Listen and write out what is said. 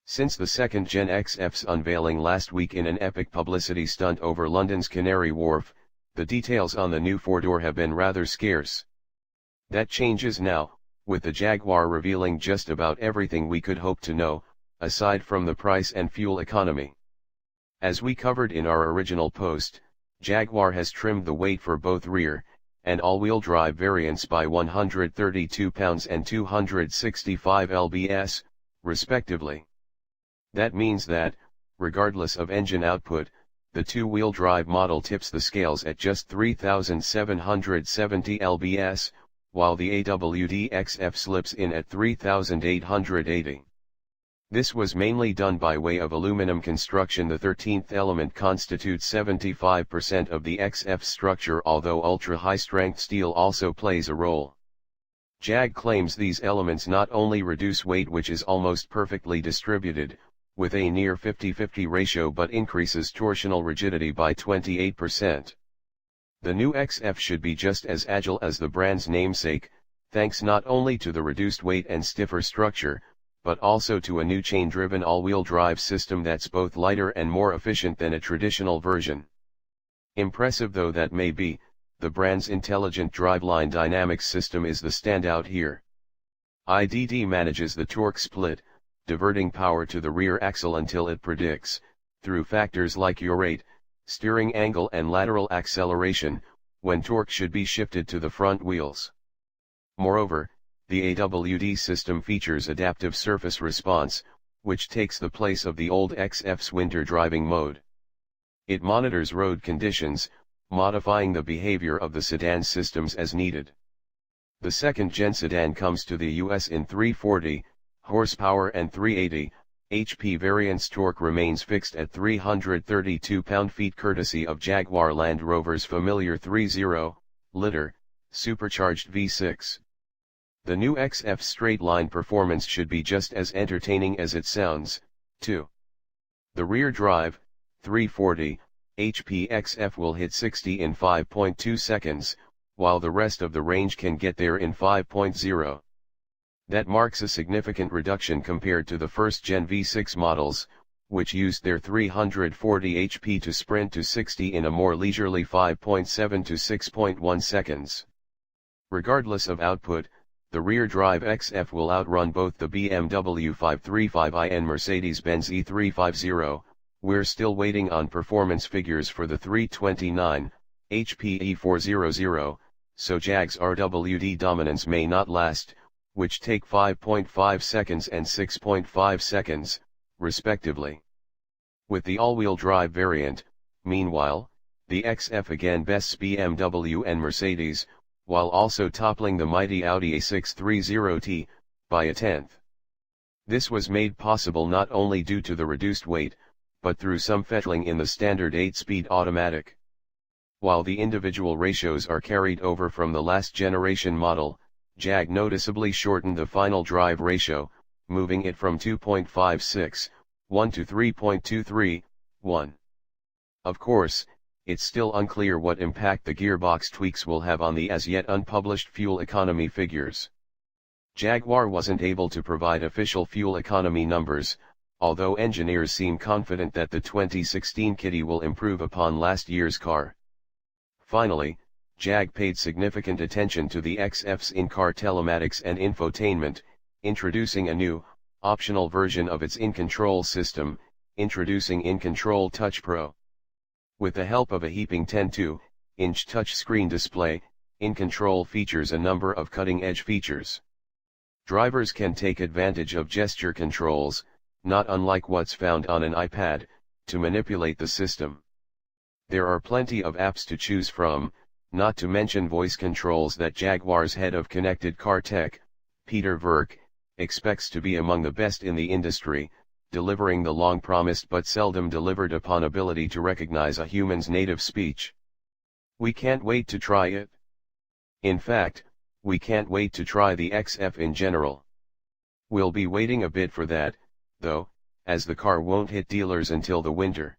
Since the second Gen XF's unveiling last week in an epic publicity stunt over London's Canary Wharf, the details on the new four-door have been rather scarce. That changes now, with the Jaguar revealing just about everything we could hope to know, aside from the price and fuel economy. As we covered in our original post, Jaguar has trimmed the weight for both rear and all-wheel drive variants by 132 pounds and 265 lbs, respectively. That means that, regardless of engine output, the two-wheel drive model tips the scales at just 3,770 lbs, while the AWD XF slips in at 3,880. This was mainly done by way of aluminum construction. The 13th element constitutes 75% of the XF's structure, although ultra-high-strength steel also plays a role. Jag claims these elements not only reduce weight, which is almost perfectly distributed, with a near 50-50 ratio, but increases torsional rigidity by 28%. The new XF should be just as agile as the brand's namesake, thanks not only to the reduced weight and stiffer structure, but also to a new chain-driven all-wheel drive system that's both lighter and more efficient than a traditional version. Impressive though that may be, the brand's intelligent driveline dynamics system is the standout here. IDD manages the torque split, diverting power to the rear axle until it predicts, through factors like yaw rate, steering angle and lateral acceleration, when torque should be shifted to the front wheels. Moreover, the AWD system features adaptive surface response, which takes the place of the old XF's winter driving mode. It monitors road conditions, modifying the behavior of the sedan systems as needed. The second-gen sedan comes to the US in 340 horsepower and 380 HP variants. Torque remains fixed at 332 pound-feet courtesy of Jaguar Land Rover's familiar 3.0-liter supercharged V6. The new XF's straight-line performance should be just as entertaining as it sounds, too. The rear drive, 340 HP XF will hit 60 in 5.2 seconds, while the rest of the range can get there in 5.0. That marks a significant reduction compared to the first-gen V6 models, which used their 340 HP to sprint to 60 in a more leisurely 5.7 to 6.1 seconds. Regardless of output, the rear drive XF will outrun both the BMW 535i and Mercedes-Benz E350. We're still waiting on performance figures for the 329 HP E400, so Jag's RWD dominance may not last, which take 5.5 seconds and 6.5 seconds, respectively. With the all-wheel drive variant, meanwhile, the XF again bests BMW and Mercedes, while also toppling the mighty Audi A630T, by a tenth. This was made possible not only due to the reduced weight, but through some fettling in the standard 8-speed automatic. While the individual ratios are carried over from the last generation model, Jag noticeably shortened the final drive ratio, moving it from 2.56:1 to 3.23:1. Of course, it's still unclear what impact the gearbox tweaks will have on the as yet unpublished fuel economy figures. Jaguar wasn't able to provide official fuel economy numbers, although engineers seem confident that the 2016 kitty will improve upon last year's car. Finally, Jag paid significant attention to the XF's in-car telematics and infotainment, introducing a new, optional version of its in-control system, introducing In-Control Touch Pro. With the help of a heaping 10.2-inch touchscreen display, In-Control features a number of cutting-edge features. Drivers can take advantage of gesture controls, not unlike what's found on an iPad, to manipulate the system. There are plenty of apps to choose from, not to mention voice controls that Jaguar's head of connected car tech, Peter Verk, expects to be among the best in the industry, delivering the long-promised but seldom delivered upon ability to recognize a human's native speech. We can't wait to try it. In fact, we can't wait to try the XF in general. We'll be waiting a bit for that, though, as the car won't hit dealers until the winter.